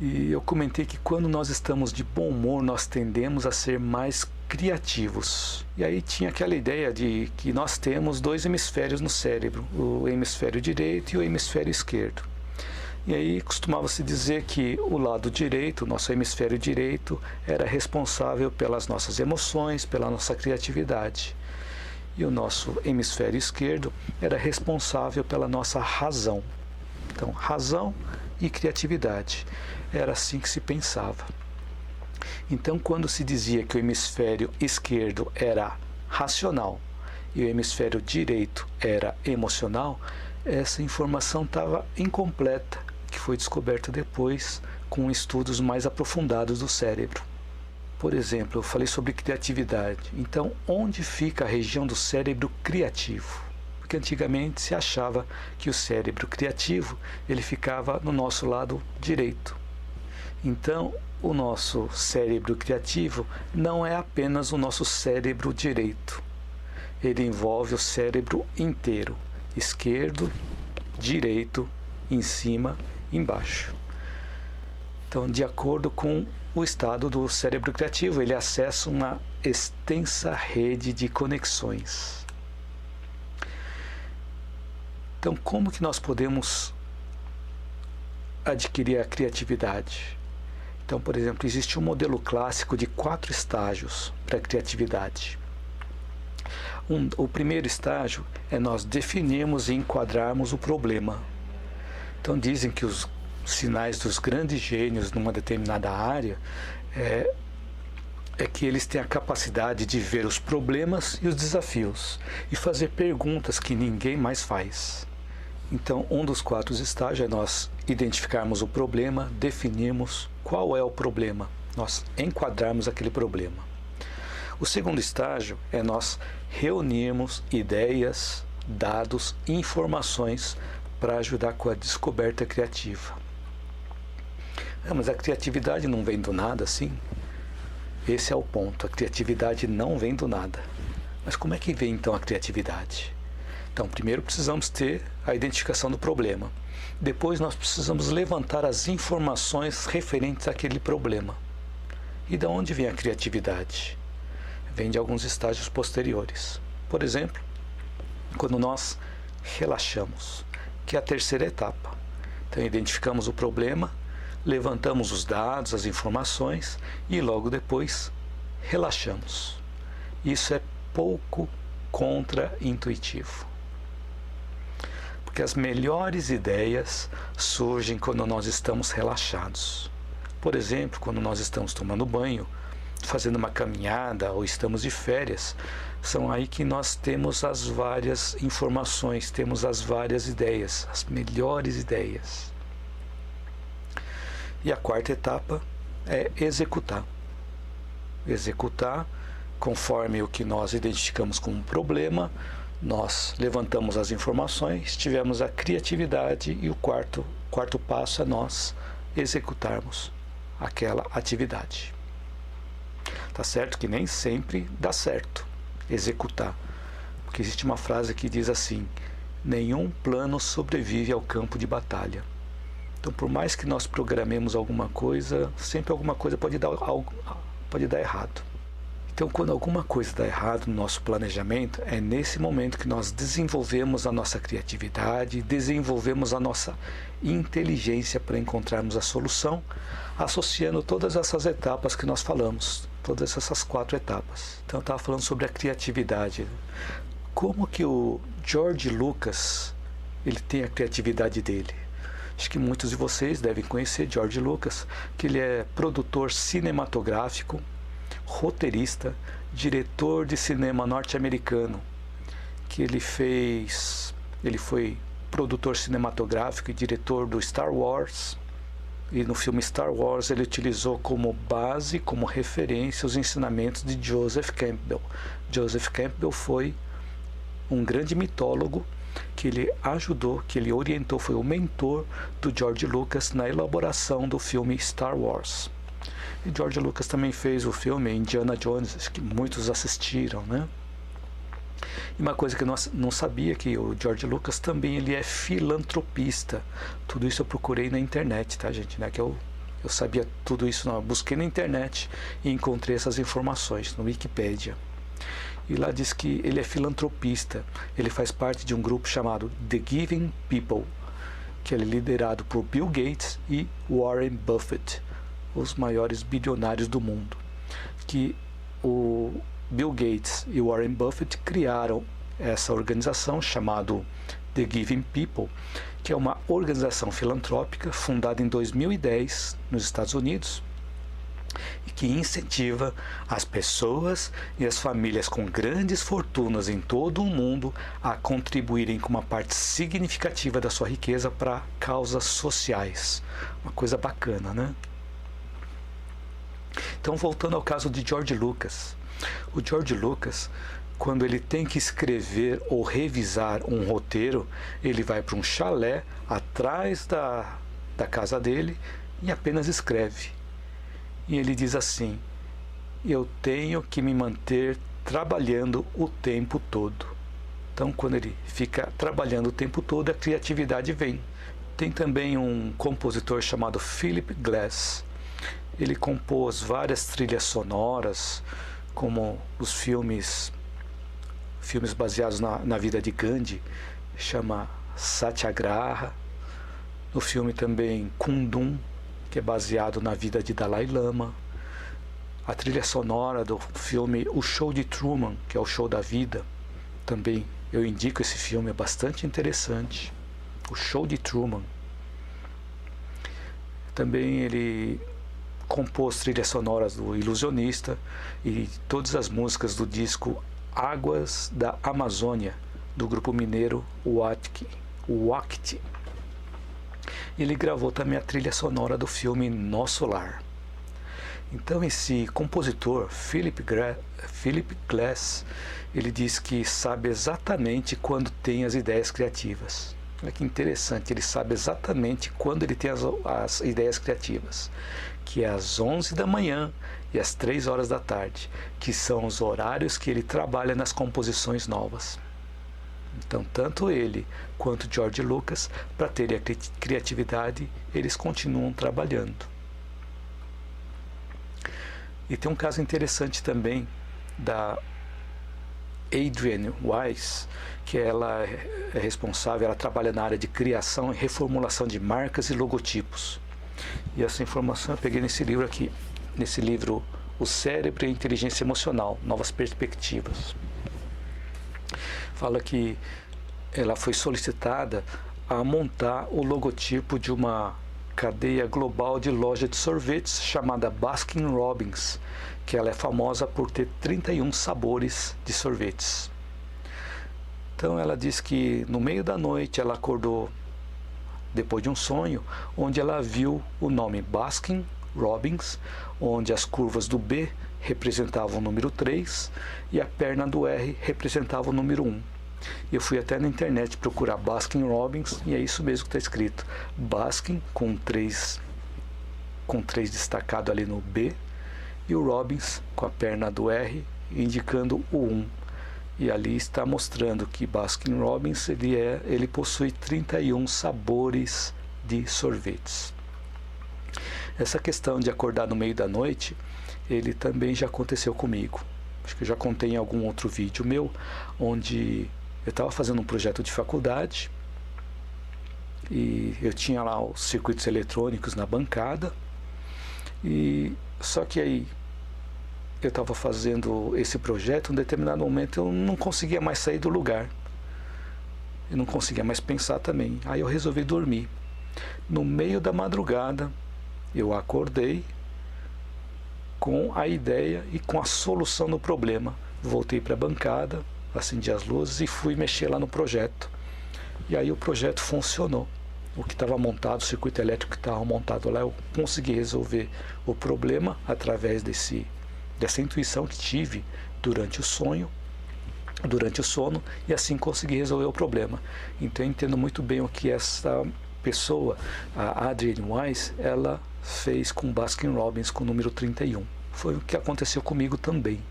E eu comentei que quando nós estamos de bom humor, nós tendemos a ser mais criativos. E aí tinha aquela ideia de que nós temos dois hemisférios no cérebro, o hemisfério direito e o hemisfério esquerdo. E aí costumava-se dizer que o lado direito, o nosso hemisfério direito, era responsável pelas nossas emoções, pela nossa criatividade. E o nosso hemisfério esquerdo era responsável pela nossa razão. Então, razão e criatividade. Era assim que se pensava. Então, quando se dizia que o hemisfério esquerdo era racional e o hemisfério direito era emocional, essa informação estava incompleta, que foi descoberta depois com estudos mais aprofundados do cérebro. Por exemplo, eu falei sobre criatividade. Então, onde fica a região do cérebro criativo? Porque antigamente se achava que o cérebro criativo ele ficava no nosso lado direito. Então, o nosso cérebro criativo não é apenas o nosso cérebro direito. Ele envolve o cérebro inteiro, esquerdo, direito, em cima, embaixo. Então, de acordo com o estado do cérebro criativo, ele acessa uma extensa rede de conexões. Então, como que nós podemos adquirir a criatividade? Então, por exemplo, existe um modelo clássico de 4 estágios para a criatividade. O primeiro estágio é nós definirmos e enquadrarmos o problema. Então, dizem que os sinais dos grandes gênios numa determinada área é que eles têm a capacidade de ver os problemas e os desafios e fazer perguntas que ninguém mais faz. Então, um dos 4 estágios é nós identificarmos o problema, definirmos qual é o problema, nós enquadrarmos aquele problema. O segundo estágio é nós reunirmos ideias, dados e informações para ajudar com a descoberta criativa. Mas a criatividade não vem do nada, assim? Esse é o ponto, a criatividade não vem do nada. Mas como é que vem então a criatividade? Então, primeiro precisamos ter a identificação do problema. Depois nós precisamos levantar as informações referentes àquele problema. E de onde vem a criatividade? Vem de alguns estágios posteriores. Por exemplo, quando nós relaxamos, que é a terceira etapa. Então, identificamos o problema, levantamos os dados, as informações e logo depois relaxamos. Isso é pouco contra-intuitivo. Porque as melhores ideias surgem quando nós estamos relaxados. Por exemplo, quando nós estamos tomando banho, fazendo uma caminhada ou estamos de férias, são aí que nós temos as várias informações, temos as várias ideias, as melhores ideias. E a quarta etapa é executar. Executar conforme o que nós identificamos como problema, nós levantamos as informações, tivemos a criatividade e o quarto passo é nós executarmos aquela atividade. Tá certo que nem sempre dá certo executar, porque existe uma frase que diz assim: nenhum plano sobrevive ao campo de batalha. Então, por mais que nós programemos alguma coisa, sempre alguma coisa pode dar errado. Então, quando alguma coisa dá errado no nosso planejamento, é nesse momento que nós desenvolvemos a nossa criatividade, desenvolvemos a nossa inteligência para encontrarmos a solução, associando todas essas etapas que nós falamos, todas essas 4 etapas. Então, eu estava falando sobre a criatividade. Como que o George Lucas ele tem a criatividade dele? Acho que muitos de vocês devem conhecer George Lucas, que ele é produtor cinematográfico, roteirista, diretor de cinema norte-americano, que ele foi produtor cinematográfico e diretor do Star Wars, e no filme Star Wars ele utilizou como base, como referência, os ensinamentos de Joseph Campbell. Joseph Campbell foi um grande mitólogo que ele ajudou, que ele orientou, foi o mentor do George Lucas na elaboração do filme Star Wars. E George Lucas também fez o filme Indiana Jones, que muitos assistiram, né? E uma coisa que eu não sabia, que o George Lucas também ele é filantropista. Tudo isso eu procurei na internet, tá, gente? Né? Que eu Eu sabia tudo isso, não. Busquei na internet e encontrei essas informações no Wikipedia. E lá diz que ele é filantropista. Ele faz parte de um grupo chamado The Giving People, que é liderado por Bill Gates e Warren Buffett, os maiores bilionários do mundo. Que o Bill Gates e Warren Buffett criaram essa organização chamada The Giving People, que é uma organização filantrópica fundada em 2010 nos Estados Unidos e que incentiva as pessoas e as famílias com grandes fortunas em todo o mundo a contribuírem com uma parte significativa da sua riqueza para causas sociais. Uma coisa bacana, né? Então, voltando ao caso de George Lucas. O George Lucas, quando ele tem que escrever ou revisar um roteiro, ele vai para um chalé atrás da casa dele e apenas escreve. E ele diz assim: eu tenho que me manter trabalhando o tempo todo. Então, quando ele fica trabalhando o tempo todo, a criatividade vem. Tem também um compositor chamado Philip Glass. Ele compôs várias trilhas sonoras, como os filmes baseados na vida de Gandhi, chama Satyagraha. No filme também Kundum, que é baseado na vida de Dalai Lama. A trilha sonora do filme O Show de Truman, que é o show da vida, também eu indico esse filme, é bastante interessante. O Show de Truman. Também ele compôs trilhas sonoras do Ilusionista e todas as músicas do disco Águas da Amazônia, do grupo mineiro Wakti. Ele gravou também a trilha sonora do filme Nosso Lar. Então esse compositor, Philip Glass, ele diz que sabe exatamente quando tem as ideias criativas. Olha que interessante, ele sabe exatamente quando ele tem as ideias criativas, que é às 11 da manhã e às 3 horas da tarde, que são os horários que ele trabalha nas composições novas. Então, tanto ele quanto George Lucas, para terem a criatividade, eles continuam trabalhando. E tem um caso interessante também da Adrienne Weiss, que ela é responsável, ela trabalha na área de criação e reformulação de marcas e logotipos. E essa informação eu peguei nesse livro aqui, nesse livro O Cérebro e a Inteligência Emocional, Novas Perspectivas. Fala que ela foi solicitada a montar o logotipo de uma cadeia global de loja de sorvetes chamada Baskin Robbins, que ela é famosa por ter 31 sabores de sorvetes. Então ela diz que no meio da noite ela acordou depois de um sonho, onde ela viu o nome Baskin Robbins, onde as curvas do B representavam o número 3 e a perna do R representava o número 1. Eu fui até na internet procurar Baskin Robbins e é isso mesmo que está escrito. Baskin com 3 destacado ali no B e o Robbins com a perna do R indicando o 1. E ali está mostrando que Baskin Robbins ele possui 31 sabores de sorvetes. Essa questão de acordar no meio da noite, ele também já aconteceu comigo. Acho que eu já contei em algum outro vídeo meu, onde eu estava fazendo um projeto de faculdade e eu tinha lá os circuitos eletrônicos na bancada, e só que aí eu estava fazendo esse projeto, em um determinado momento eu não conseguia mais sair do lugar. Eu não conseguia mais pensar também. Aí eu resolvi dormir. No meio da madrugada, eu acordei com a ideia e com a solução do problema. Voltei para a bancada, acendi as luzes e fui mexer lá no projeto. E aí o projeto funcionou. O que estava montado, o circuito elétrico que estava montado lá, eu consegui resolver o problema através dessa intuição que tive durante o sono, e assim consegui resolver o problema. Então eu entendo muito bem o que essa pessoa, a Adrienne Weiss, ela fez com Baskin Robbins com o número 31. Foi o que aconteceu comigo também.